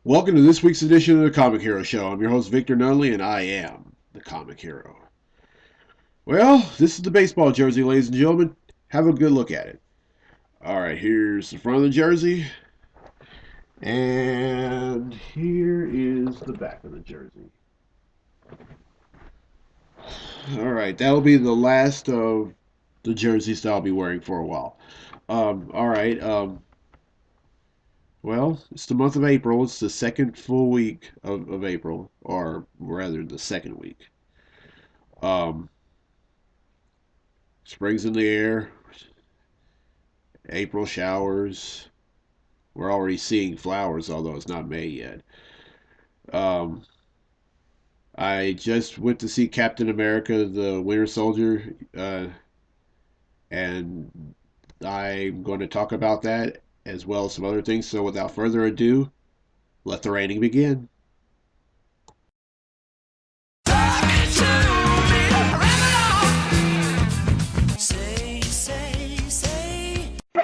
Welcome to this week's edition of the Comic Hero Show. I'm your host, Victor Nunley, and I am the Comic Hero. Well, this is the baseball jersey, ladies and gentlemen. Have a good look at it. All right, here's the front of the jersey, and here is the back of the jersey. All right, that'll be the last of the jerseys that I'll be wearing for a while. All right, well, it's the month of April. It's the second full week of April, or rather, the second week. Um, Spring's in the air. April showers. We're already seeing flowers, although it's not May yet. Um, I just went to see Captain America: The Winter Soldier, and I'm going to talk about that as well as some other things. So, without further ado, let the raining begin. What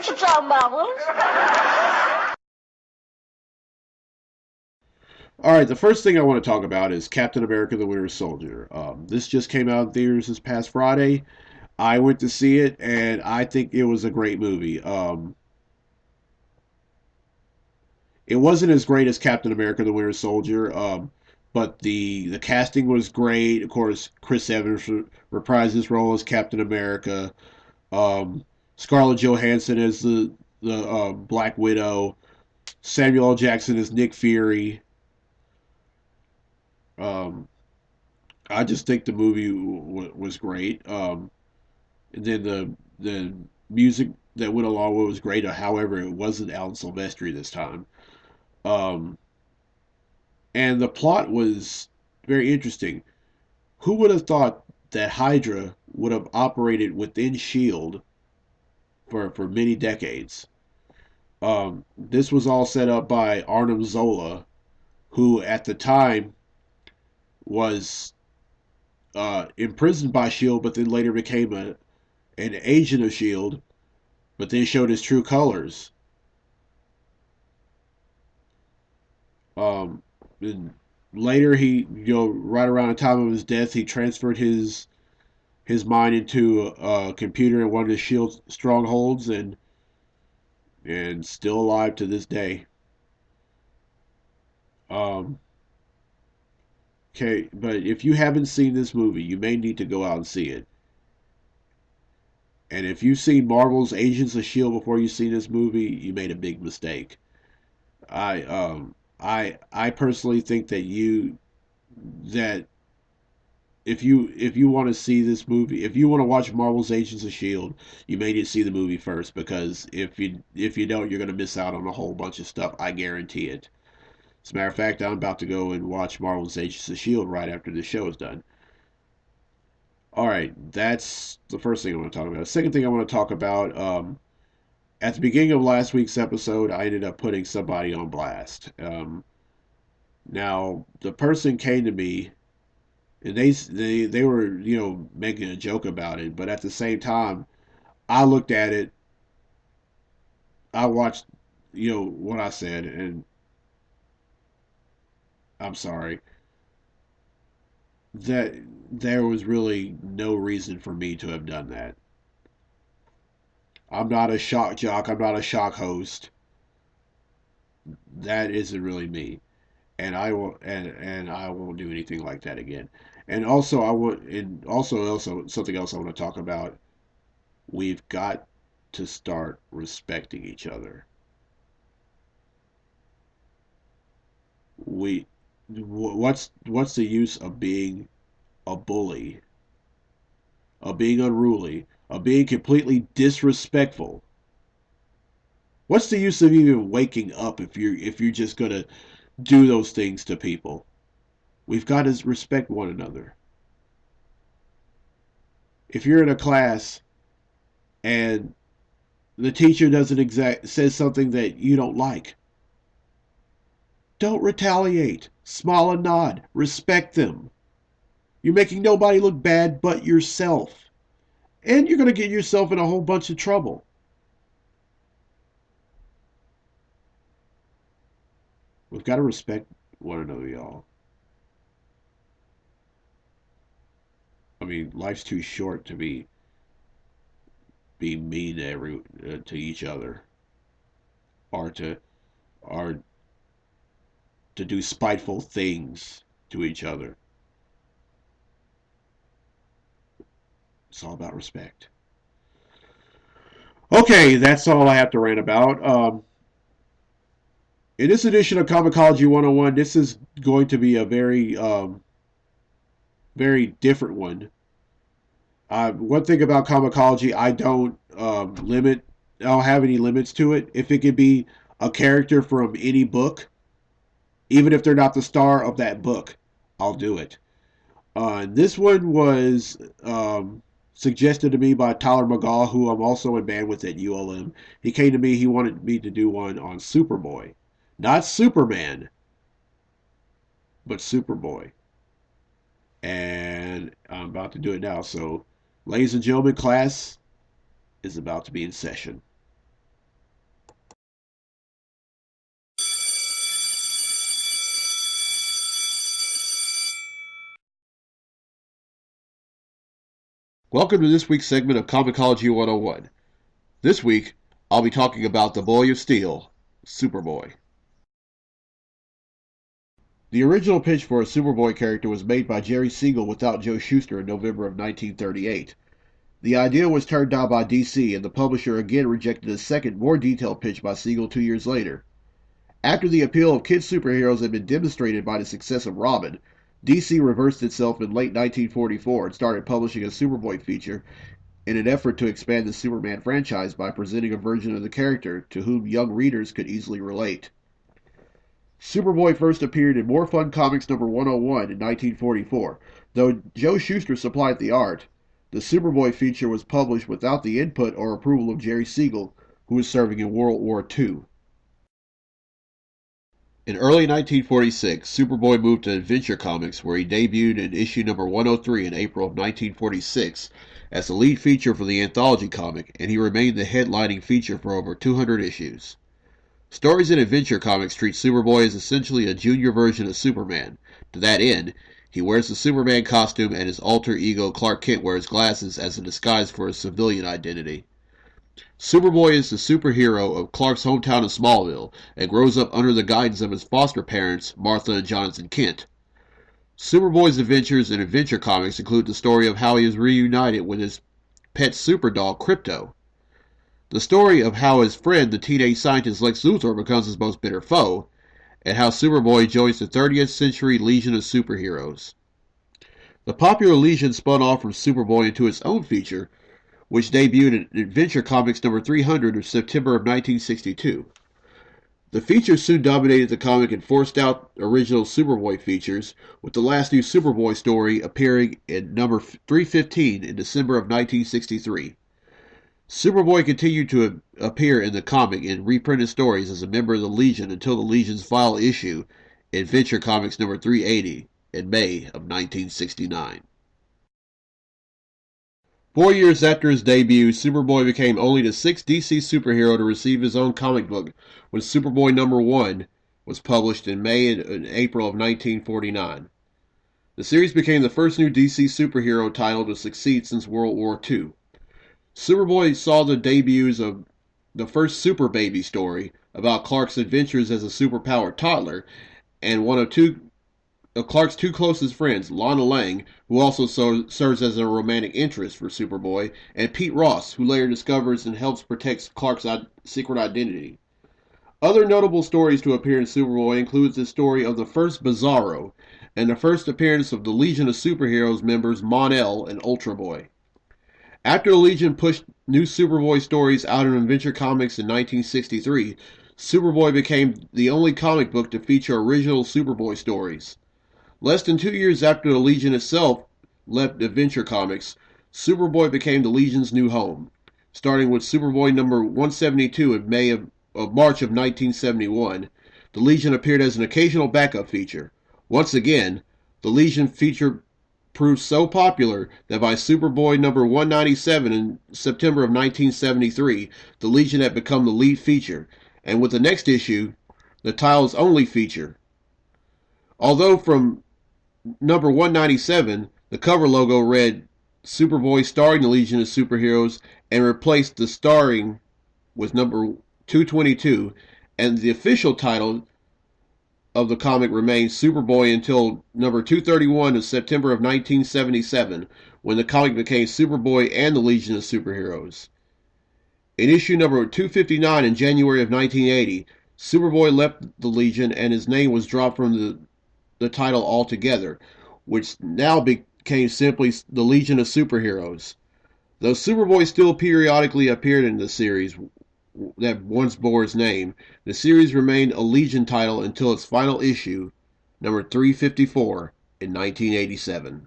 you talking about, Willis? All right, the first thing I want to talk about is Captain America: The Winter Soldier. This just came out in theaters this past Friday. I went to see it, and I think it was a great movie. It wasn't as great as Captain America: The Winter Soldier, but the casting was great. Of course, Chris Evans reprised his role as Captain America. Um, Scarlett Johansson as the Black Widow. Samuel L. Jackson as Nick Fury. Um, I just think the movie was great. And then the music that went along with it was great. However, it wasn't Alan Silvestri this time. Um, and the plot was very interesting. Who would have thought that Hydra would have operated within Shield for many decades? This was all set up by Arnim Zola, who at the time was imprisoned by Shield, but then later became an agent of Shield, but then showed his true colors. Um, and later, right around the time of his death, he transferred his mind into a computer in one of the Shield strongholds, and still alive to this day. Um, okay, but if you haven't seen this movie, you may need to go out and see it. And if you've seen Marvel's Agents of Shield before you've seen this movie, you made a big mistake. I personally think that if you want to see this movie, if you want to watch Marvel's Agents of Shield, you may need to see the movie first, because if you don't, you're going to miss out on a whole bunch of stuff. I guarantee it. As a matter of fact, I'm about to go and watch Marvel's Agents of Shield right after this show is done. All right, that's the first thing I want to talk about. The second thing I want to talk about, at the beginning of last week's episode, I ended up putting somebody on blast. Now, the person came to me, and they were making a joke about it, but at the same time, I looked at it, I watched what I said, and I'm sorry that there was really no reason for me to have done that. I'm not a shock jock. I'm not a shock host. That isn't really me, and I won't do anything like that again. And also something else I want to talk about. We've got to start respecting each other. We what's the use of being a bully, of being unruly, of being completely disrespectful? What's the use of even waking up if you're just gonna do those things to people? We've got to respect one another. If you're in a class and the teacher doesn't exact says something that you don't like, don't retaliate. Smile and nod. Respect them. You're making nobody look bad but yourself. And you're going to get yourself in a whole bunch of trouble. We've got to respect one another, y'all. I mean, life's too short to be mean to each other, or or to do spiteful things to each other. It's all about respect. Okay, that's all I have to rant about. In this edition of Comicology 101, this is going to be a very different one. One thing about Comicology, I don't have any limits to it. If it could be a character from any book, even if they're not the star of that book, I'll do it. This one was suggested to me by Tyler McGaw, who I'm also in band with at ULM. He came to me, he wanted me to do one on Superboy. Not Superman, but Superboy. And I'm about to do it now. So, ladies and gentlemen, class is about to be in session. Welcome to this week's segment of Comicology 101. This week, I'll be talking about the Boy of Steel, Superboy. The original pitch for a Superboy character was made by Jerry Siegel without Joe Shuster in November of 1938. The idea was turned down by DC, and the publisher again rejected a second, more detailed pitch by Siegel 2 years later. After the appeal of kid superheroes had been demonstrated by the success of Robin, DC reversed itself in late 1944 and started publishing a Superboy feature in an effort to expand the Superman franchise by presenting a version of the character to whom young readers could easily relate. Superboy first appeared in More Fun Comics number 101 in 1944. Though Joe Shuster supplied the art, the Superboy feature was published without the input or approval of Jerry Siegel, who was serving in World War II. In early 1946, Superboy moved to Adventure Comics, where he debuted in issue number 103 in April of 1946 as the lead feature for the anthology comic, and he remained the headlining feature for over 200 issues. Stories in Adventure Comics treat Superboy as essentially a junior version of Superman. To that end, he wears the Superman costume and his alter ego Clark Kent wears glasses as a disguise for his civilian identity. Superboy is the superhero of Clark's hometown of Smallville and grows up under the guidance of his foster parents, Martha and Jonathan Kent. Superboy's adventures in Adventure Comics include the story of how he is reunited with his pet superdog, Krypto. The story of how his friend, the teenage scientist Lex Luthor, becomes his most bitter foe, and how Superboy joins the 30th Century Legion of Superheroes. The popular Legion spun off from Superboy into its own feature, which debuted in Adventure Comics number 300 in September of 1962. The feature soon dominated the comic and forced out original Superboy features, with the last new Superboy story appearing in number 315 in December of 1963. Superboy continued to appear in the comic in reprinted stories as a member of the Legion until the Legion's final issue, Adventure Comics number 380, in May of 1969. 4 years after his debut, Superboy became only the sixth DC superhero to receive his own comic book when Superboy number 1 was published in May and April of 1949. The series became the first new DC superhero title to succeed since World War II. Superboy saw the debuts of the first Super Baby story about Clark's adventures as a superpowered toddler, and one of Clark's two closest friends, Lana Lang, who also serves as a romantic interest for Superboy, and Pete Ross, who later discovers and helps protect Clark's secret identity. Other notable stories to appear in Superboy include the story of the first Bizarro, and the first appearance of the Legion of Superheroes members Mon-El and Ultra Boy. After the Legion pushed new Superboy stories out in Adventure Comics in 1963, Superboy became the only comic book to feature original Superboy stories. Less than 2 years after the Legion itself left Adventure Comics, Superboy became the Legion's new home. Starting with Superboy number 172 in March of 1971, the Legion appeared as an occasional backup feature. Once again, the Legion feature proved so popular that by Superboy number 197 in September of 1973, the Legion had become the lead feature, and with the next issue, the title's only feature. Although from number 197, the cover logo read Superboy starring the Legion of Superheroes and replaced the starring with number 222, and the official title of the comic remained Superboy until number 231 of September of 1977, when the comic became Superboy and the Legion of Superheroes. In issue number 259 in January of 1980, Superboy left the Legion and his name was dropped from the title altogether, which now became simply the Legion of Superheroes. Though Superboy still periodically appeared in the series that once bore his name, the series remained a Legion title until its final issue, number 354, in 1987.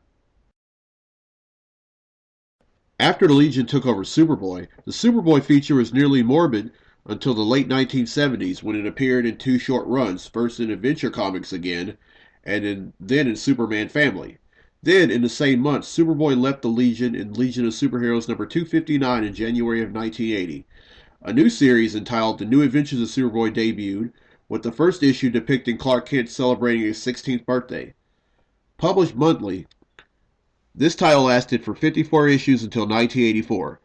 After the Legion took over Superboy, the Superboy feature was nearly morbid until the late 1970s, when it appeared in two short runs, first in Adventure Comics again, and then in Superman Family. Then, in the same month, Superboy left the Legion in Legion of Superheroes number 259 in January of 1980. A new series entitled The New Adventures of Superboy debuted, with the first issue depicting Clark Kent celebrating his 16th birthday. Published monthly, this title lasted for 54 issues until 1984.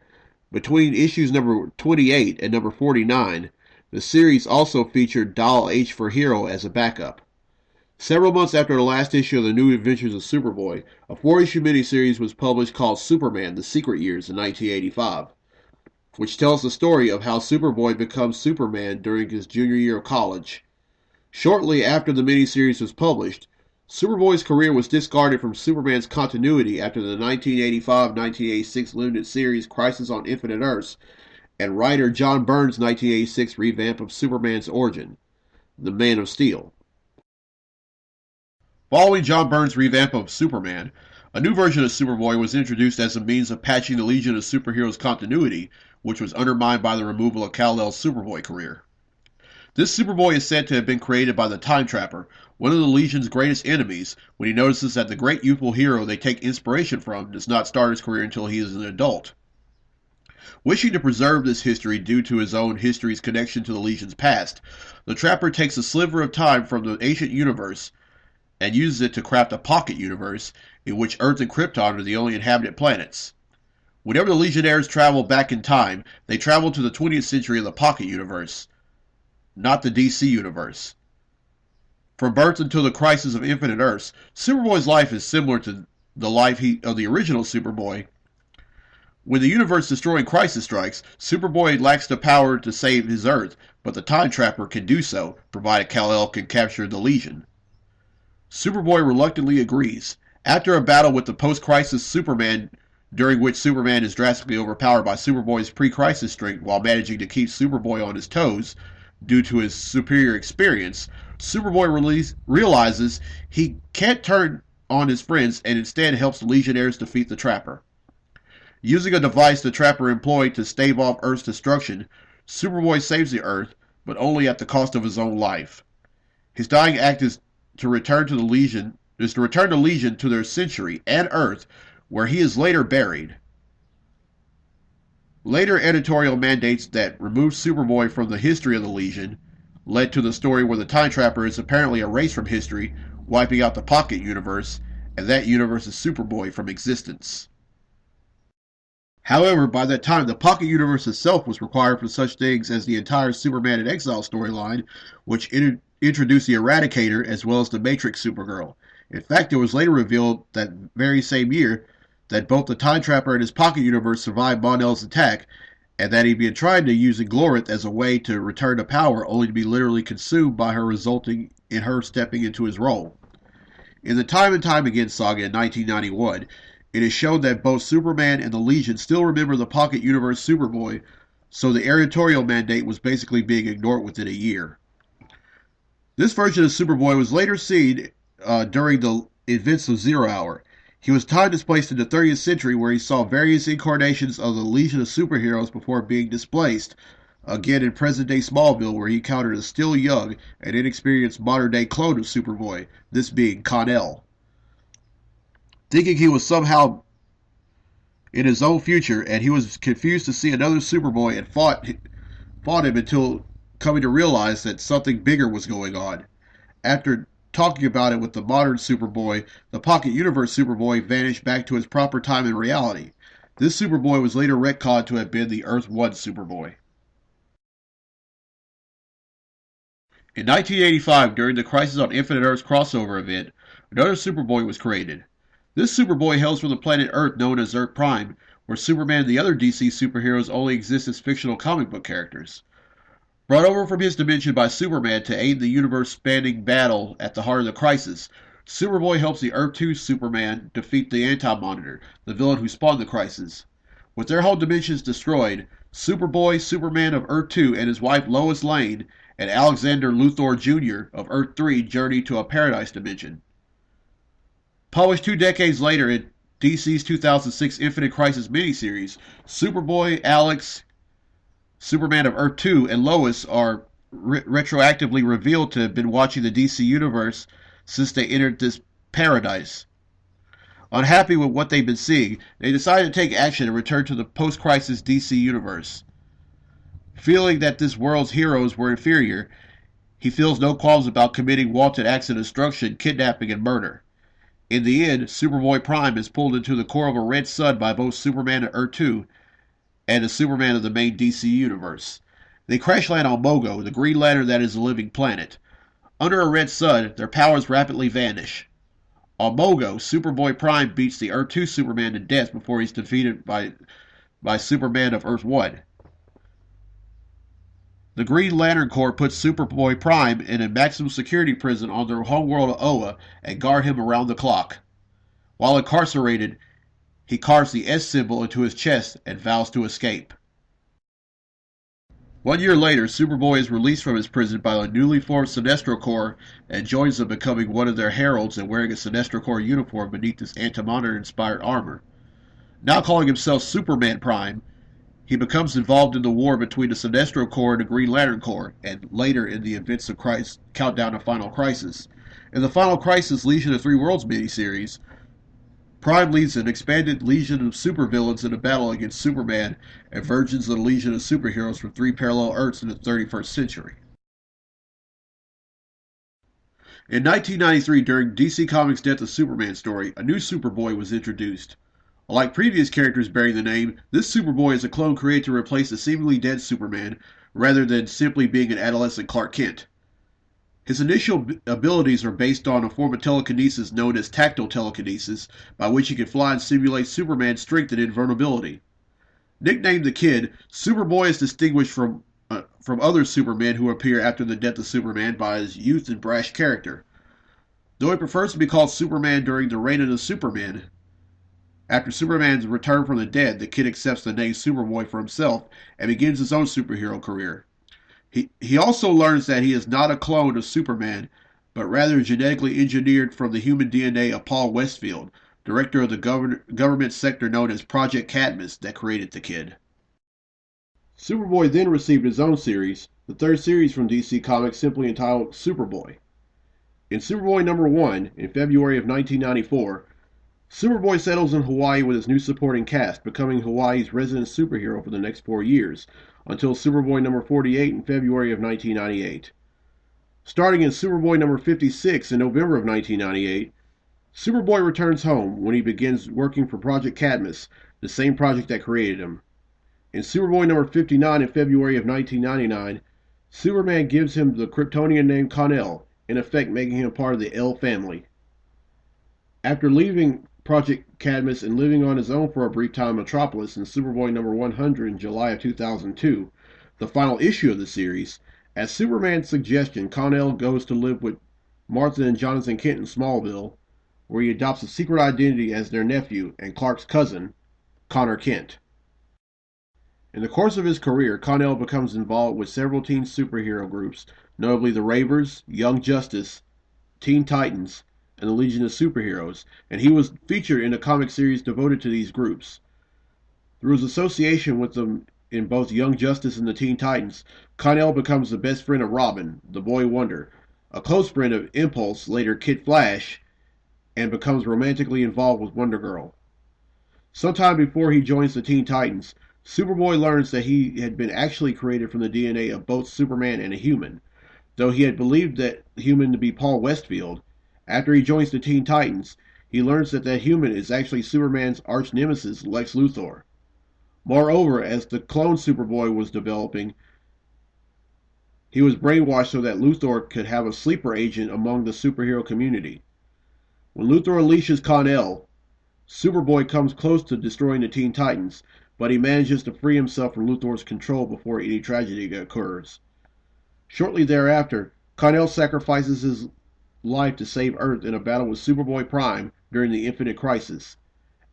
Between issues number 28 and number 49, the series also featured Doll H for Hero as a backup. Several months after the last issue of The New Adventures of Superboy, a 4-issue miniseries was published called Superman: The Secret Years in 1985, which tells the story of how Superboy becomes Superman during his junior year of college. Shortly after the miniseries was published, Superboy's career was discarded from Superman's continuity after the 1985-1986 limited series Crisis on Infinite Earths and writer John Byrne's 1986 revamp of Superman's origin, The Man of Steel. Following John Byrne's revamp of Superman, a new version of Superboy was introduced as a means of patching the Legion of Superheroes continuity, which was undermined by the removal of Kal-El's Superboy career. This Superboy is said to have been created by the Time Trapper, one of the Legion's greatest enemies, when he notices that the great youthful hero they take inspiration from does not start his career until he is an adult. Wishing to preserve this history due to his own history's connection to the Legion's past, the Trapper takes a sliver of time from the ancient universe and uses it to craft a pocket universe in which Earth and Krypton are the only inhabited planets. Whenever the Legionnaires travel back in time, they travel to the 20th century of the pocket universe, not the DC universe. From birth until the Crisis of Infinite Earths, Superboy's life is similar to the life of the original Superboy. When the universe-destroying crisis strikes, Superboy lacks the power to save his Earth, but the Time Trapper can do so, provided Kal-El can capture the Legion. Superboy reluctantly agrees. After a battle with the post-crisis Superman, during which Superman is drastically overpowered by Superboy's pre-crisis strength while managing to keep Superboy on his toes due to his superior experience, Superboy realizes he can't turn on his friends and instead helps the Legionnaires defeat the Trapper. Using a device the Trapper employed to stave off Earth's destruction, Superboy saves the Earth, but only at the cost of his own life. His dying act is to return the Legion to their century and Earth, where he is later buried. Later editorial mandates that removed Superboy from the history of the Legion led to the story where the Time Trapper is apparently erased from history, wiping out the Pocket Universe, and that universe's Superboy from existence. However, by that time, the Pocket Universe itself was required for such things as the entire Superman in Exile storyline, which introduced the Eradicator as well as the Matrix Supergirl. In fact, it was later revealed that very same year that both the Time Trapper and his Pocket Universe survived Mon-El's attack, and that he'd been trying to use Glorith as a way to return to power, only to be literally consumed by her, resulting in her stepping into his role. In the Time and Time Again saga in 1991, it is shown that both Superman and the Legion still remember the Pocket Universe Superboy, so the editorial mandate was basically being ignored within a year. This version of Superboy was later seen during the events of Zero Hour. He was time displaced in the 30th century, where he saw various incarnations of the Legion of Superheroes before being displaced, again in present-day Smallville, where he encountered a still young and inexperienced modern-day clone of Superboy, this being Kon-El. Thinking he was somehow in his own future, and he was confused to see another Superboy and fought him until coming to realize that something bigger was going on. After talking about it with the modern Superboy, the Pocket Universe Superboy vanished back to its proper time in reality. This Superboy was later retconned to have been the Earth 1 Superboy. In 1985, during the Crisis on Infinite Earths crossover event, another Superboy was created. This Superboy hails from the planet Earth known as Earth Prime, where Superman and the other DC superheroes only exist as fictional comic book characters. Brought over from his dimension by Superman to aid the universe-spanning battle at the heart of the crisis, Superboy helps the Earth 2 Superman defeat the Anti-Monitor, the villain who spawned the crisis. With their whole dimensions destroyed, Superboy, Superman of Earth 2, and his wife Lois Lane, and Alexander Luthor Jr. of Earth 3 journey to a paradise dimension. Published 2 decades later in DC's 2006 Infinite Crisis miniseries, Superboy, Alex, Superman of Earth 2, and Lois are retroactively revealed to have been watching the DC Universe since they entered this paradise. Unhappy with what they've been seeing, they decided to take action and return to the post-crisis DC Universe. Feeling that this world's heroes were inferior, he feels no qualms about committing wanton acts of destruction, kidnapping, and murder. In the end, Superboy Prime is pulled into the core of a red sun by both Superman of Earth 2 and the Superman of the main DC universe. They crash land on Mogo, the Green Lantern that is a living planet. Under a red sun, their powers rapidly vanish. On Mogo, Superboy Prime beats the Earth 2 Superman to death before he's defeated by Superman of Earth 1. The Green Lantern Corps puts Superboy Prime in a maximum security prison on their homeworld of Oa and guard him around the clock. While incarcerated, he carves the S symbol into his chest and vows to escape. 1 year later, Superboy is released from his prison by the newly formed Sinestro Corps and joins them, becoming one of their heralds and wearing a Sinestro Corps uniform beneath his Anti-Monitor-inspired armor. Now calling himself Superman Prime, he becomes involved in the war between the Sinestro Corps and the Green Lantern Corps, and later in the events of Countdown to Final Crisis. In the Final Crisis Legion of Three Worlds miniseries, Prime leads an expanded legion of supervillains in a battle against Superman and versions of the Legion of Superheroes from 3 parallel Earths in the 31st century. In 1993, during DC Comics' Death of Superman story, a new Superboy was introduced. Unlike previous characters bearing the name, this Superboy is a clone created to replace the seemingly dead Superman, rather than simply being an adolescent Clark Kent. His initial abilities are based on a form of telekinesis known as tactile telekinesis, by which he can fly and simulate Superman's strength and invulnerability. Nicknamed the Kid, Superboy is distinguished from other Supermen who appear after the death of Superman by his youth and brash character. Though he prefers to be called Superman during the reign of the Supermen, after Superman's return from the dead, the Kid accepts the name Superboy for himself and begins his own superhero career. He also learns that he is not a clone of Superman, but rather genetically engineered from the human DNA of Paul Westfield, director of the government sector known as Project Cadmus that created the Kid. Superboy then received his own series, the third series from DC Comics simply entitled Superboy. In Superboy number 1, in February of 1994, Superboy settles in Hawaii with his new supporting cast, becoming Hawaii's resident superhero for the next 4 years, until Superboy number 48 in February of 1998. Starting in Superboy number 56 in November of 1998, Superboy returns home when he begins working for Project Cadmus, the same project that created him. In Superboy number 59 in February of 1999, Superman gives him the Kryptonian name Kal-El, in effect making him part of the El family. After leaving Project Cadmus and living on his own for a brief time in Metropolis in Superboy number 100 in July of 2002, the final issue of the series, at Superman's suggestion, Kal-El goes to live with Martha and Jonathan Kent in Smallville, where he adopts a secret identity as their nephew and Clark's cousin, Connor Kent. In the course of his career, Kal-El becomes involved with several teen superhero groups, notably the Ravers, Young Justice, Teen Titans, and the Legion of Superheroes, and he was featured in a comic series devoted to these groups. Through his association with them in both Young Justice and the Teen Titans, Kal-El becomes the best friend of Robin, the Boy Wonder, a close friend of Impulse, later Kid Flash, and becomes romantically involved with Wonder Girl. Sometime before he joins the Teen Titans, Superboy learns that he had been actually created from the DNA of both Superman and a human, though he had believed that human to be Paul Westfield. After he joins the Teen Titans, he learns that that human is actually Superman's arch nemesis, Lex Luthor. Moreover, as the clone Superboy was developing, he was brainwashed so that Luthor could have a sleeper agent among the superhero community. When Luthor unleashes Kal-El, Superboy comes close to destroying the Teen Titans, but he manages to free himself from Luthor's control before any tragedy occurs. Shortly thereafter, Kal-El sacrifices his life to save Earth in a battle with Superboy Prime during the Infinite Crisis.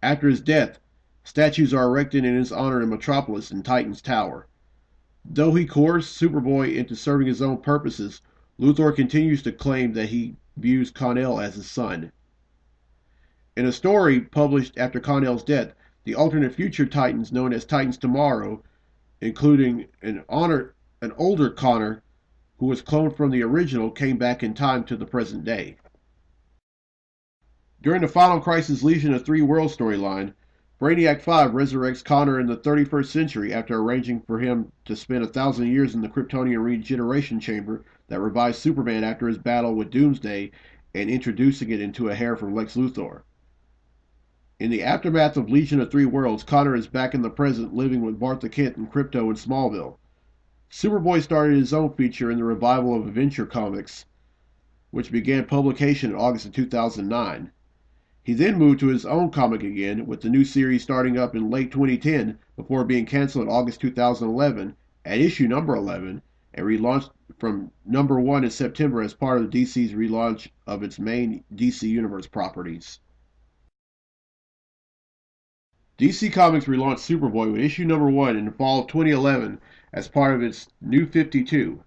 After his death, statues are erected in his honor in Metropolis and Titan's Tower. Though he coerced Superboy into serving his own purposes, Luthor continues to claim that he views Kal-El as his son. In a story published after Kal-El's death, the alternate future Titans known as Titans Tomorrow, including an older Connor who was cloned from the original, came back in time to the present day. During the Final Crisis Legion of Three Worlds storyline, Brainiac 5 resurrects Connor in the 31st century after arranging for him to spend 1,000 years in the Kryptonian regeneration chamber that revives Superman after his battle with Doomsday and introducing it into a hair from Lex Luthor. In the aftermath of Legion of Three Worlds, Connor is back in the present living with Martha Kent and Krypto in Smallville. Superboy started his own feature in the revival of Adventure Comics, which began publication in August of 2009. He then moved to his own comic again, with the new series starting up in late 2010 before being canceled in August 2011 at issue number 11 and relaunched from number 1 in September as part of DC's relaunch of its main DC Universe properties. DC Comics relaunched Superboy with issue number 1 in the fall of 2011 as part of its New 52.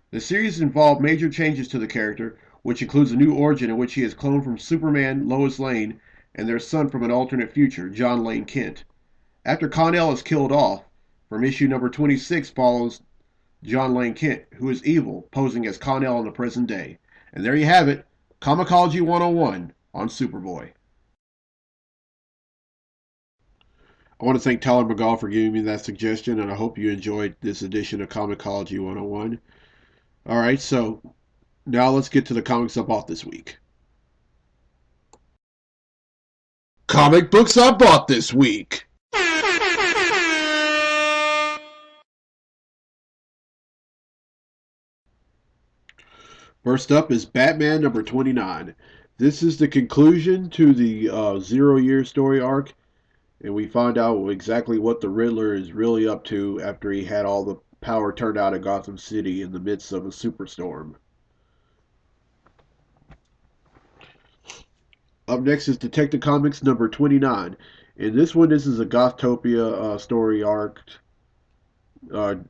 The series involved major changes to the character, which includes a new origin in which he is cloned from Superman, Lois Lane, and their son from an alternate future, John Lane Kent. After Kal-El is killed off, from issue number 26 follows John Lane Kent, who is evil, posing as Kal-El in the present day. And there you have it, Comicology 101 on Superboy. I want to thank Tyler McGaw for giving me that suggestion, and I hope you enjoyed this edition of Comicology 101. All right, so now let's get to the comics I bought this week. Comic books I bought this week. First up is Batman number 29. This is the conclusion to the 0-year story arc, and we find out exactly what the Riddler is really up to after he had all the power turned out of Gotham City in the midst of a superstorm. Up next is Detective Comics number 29. In this one, this is a Gothtopia story arc, or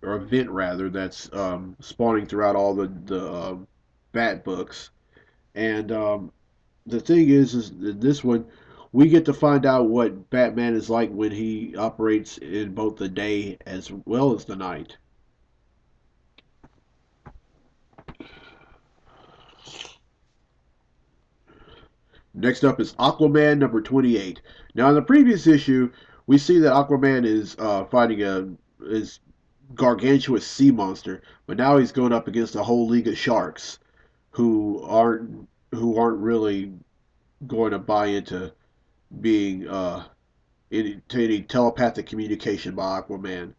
event rather, that's spawning throughout all the Bat books. And the thing is in this one, we get to find out what Batman is like when he operates in both the day as well as the night. Next up is Aquaman number 28. Now, in the previous issue, we see that Aquaman is fighting a is gargantuous sea monster, but now he's going up against a whole league of sharks who aren't really going to buy into being any telepathic communication by Aquaman.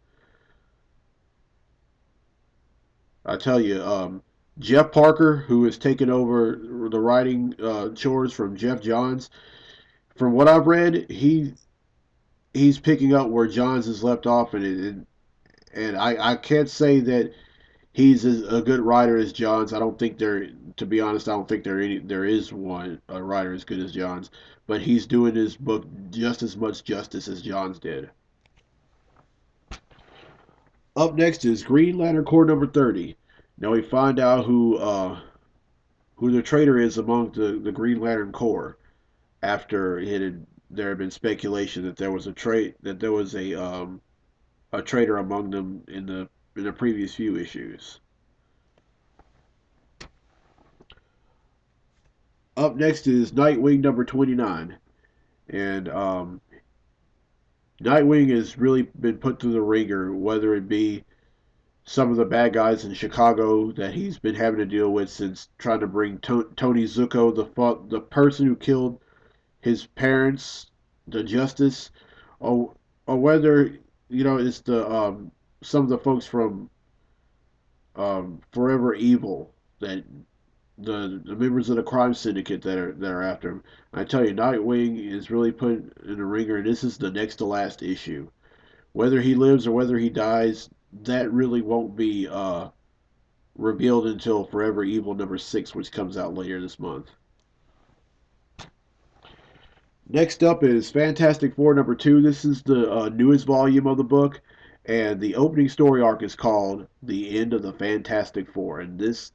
I tell you, Jeff Parker, who has taken over the writing chores from Jeff Johns, from what I've read, he's picking up where Johns has left off, and I can't say that he's a good writer as Johns. I don't think to be honest, I don't think there is a writer as good as Johns, but he's doing his book just as much justice as Johns did. Up next is Green Lantern Corps number 30. Now we find out who the traitor is among the Green Lantern Corps after there had been speculation that there was a traitor among them in the previous few issues. Up next is Nightwing number 29, and Nightwing has really been put through the ringer, whether it be some of the bad guys in Chicago that he's been having to deal with since trying to bring Tony Zuko, the person who killed his parents, to justice, or whether it's the some of the folks from Forever Evil, that the members of the crime syndicate that are after him. I tell you, Nightwing is really put in the ringer, and this is the next to last issue. Whether he lives or whether he dies, that really won't be revealed until Forever Evil #6, which comes out later this month. Next up is Fantastic Four #2. This is the newest volume of the book, and the opening story arc is called "The End of the Fantastic Four." And this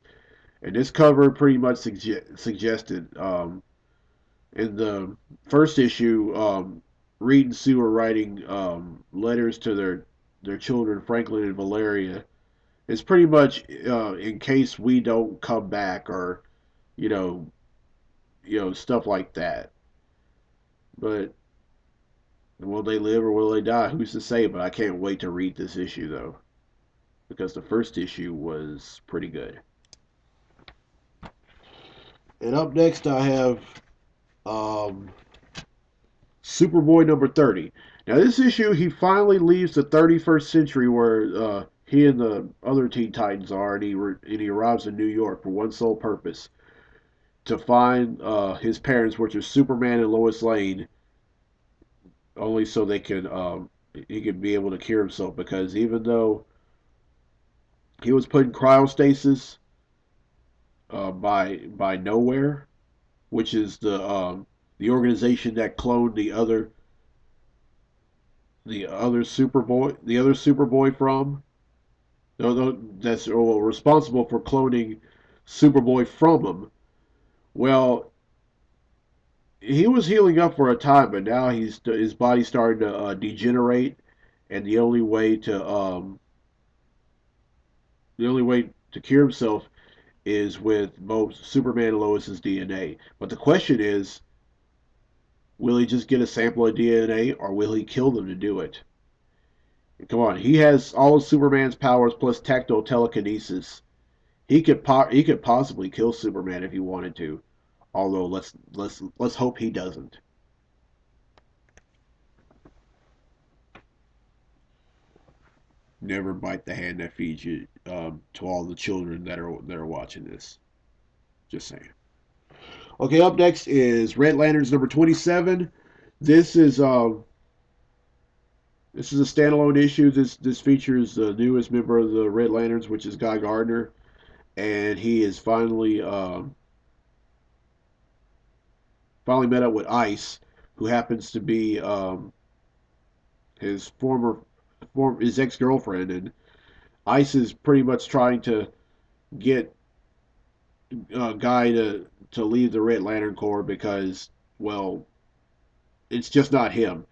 cover pretty much suggested, in the first issue, Reed and Sue are writing letters to their children, Franklin and Valeria. It's pretty much in case we don't come back, or you know, stuff like that. But will they live or will they die? Who's to say? But I can't wait to read this issue though, because the first issue was pretty good. And up next, I have um, Superboy #30. Now, this issue, he finally leaves the 31st century where he and the other Teen Titans are, and he arrives in New York for one sole purpose: to find his parents, which are Superman and Lois Lane, only so he can be able to cure himself. Because even though he was put in cryostasis by Nowhere, which is the organization that cloned the other Superboy from, that's responsible for cloning Superboy from him. Well, he was healing up for a time, but now his body's starting to degenerate, and the only way to cure himself is with both Superman and Lois's DNA. But the question is, will he just get a sample of DNA, or will he kill them to do it? Come on, he has all of Superman's powers plus tactile telekinesis. He could possibly kill Superman if he wanted to. Although let's hope he doesn't. Never bite the hand that feeds you. To all the children that are watching this, just saying. Okay, up next is Red Lanterns #27. This is um this is a standalone issue. This features the newest member of the Red Lanterns, which is Guy Gardner, and he is finally met up with Ice, who happens to be his his ex girlfriend, and Ice is pretty much trying to get Guy to leave the Red Lantern Corps because, well, it's just not him.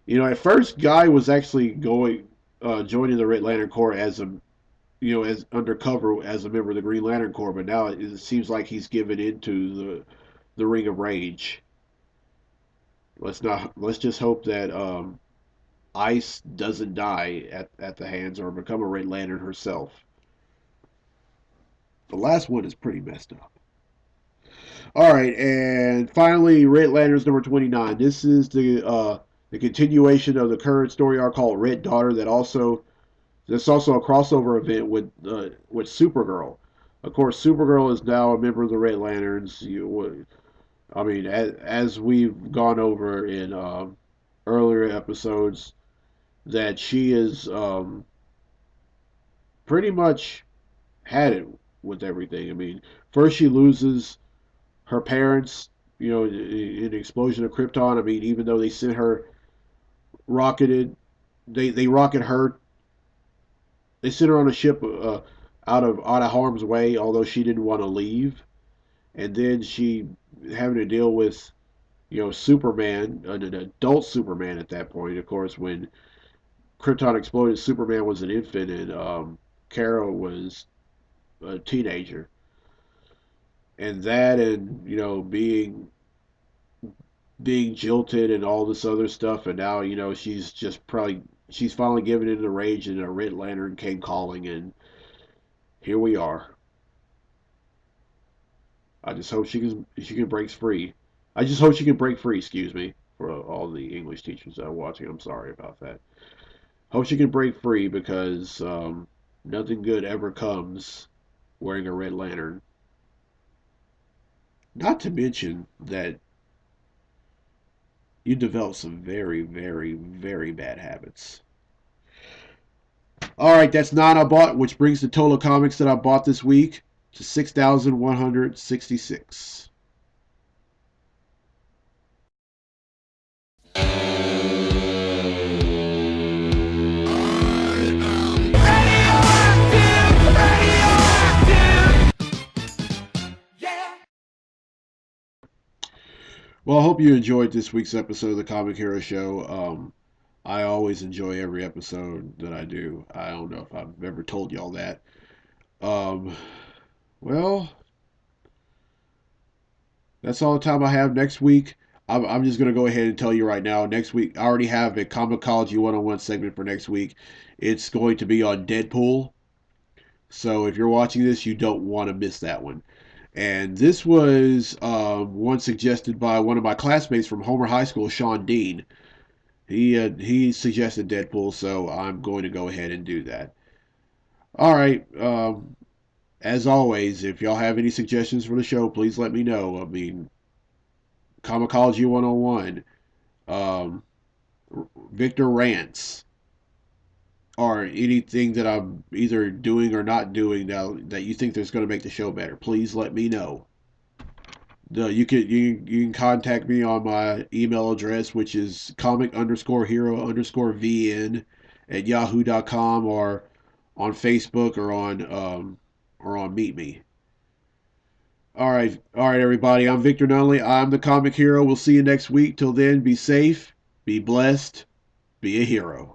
At first, Guy was actually joining the Red Lantern Corps as undercover as a member of the Green Lantern Corps, but now it seems like he's given into the Ring of Rage. Let's just hope that Ice doesn't die at the hands or become a Red Lantern herself. The last one is pretty messed up. All right, and finally, Red Lanterns #29. This is the continuation of the current story arc called Red Daughter. That's also a crossover event with Supergirl. Of course, Supergirl is now a member of the Red Lanterns. I mean, as we've gone over in earlier episodes, that she is pretty much had it with everything. I mean, first she loses her parents, in the explosion of Krypton. I mean, even though they sent her rocketed, they rocket her. They sent her on a ship out of harm's way, although she didn't want to leave. And then she having to deal with Superman, an adult Superman at that point. Of course, when Krypton exploded, Superman was an infant, and Kara was a teenager. And that, and being being jilted and all this other stuff, and now she's finally given in the rage, and a Red Lantern came calling, and here we are. I just hope she can break free. I just hope she can break free. Excuse me for all the English teachers that are watching. I'm sorry about that. Hope she can break free because nothing good ever comes wearing a Red Lantern. Not to mention that you develop some very, very, very bad habits. All right, that's nine I bought, which brings the total comics that I bought this week to 6,166. Well, I hope you enjoyed this week's episode of the Comic Hero Show. I always enjoy every episode that I do. I don't know if I've ever told y'all that. Um, well, that's all the time I have next week. I'm just going to go ahead and tell you right now. Next week, I already have a Comicology 101 segment for next week. It's going to be on Deadpool. So if you're watching this, you don't want to miss that one. And this was one suggested by one of my classmates from Homer High School, Sean Dean. He suggested Deadpool, so I'm going to go ahead and do that. All right. As always, if y'all have any suggestions for the show, please let me know. I mean, Comicology 101, um, Victor Rants, or anything that I'm either doing or not doing now that you think that's going to make the show better. Please let me know. You can contact me on my email address, which is comic_hero_vn at yahoo.com, or on Facebook, or on Meet Me. All right, everybody. I'm Victor Nunley. I'm the Comic Hero. We'll see you next week. Till then, be safe, be blessed, be a hero.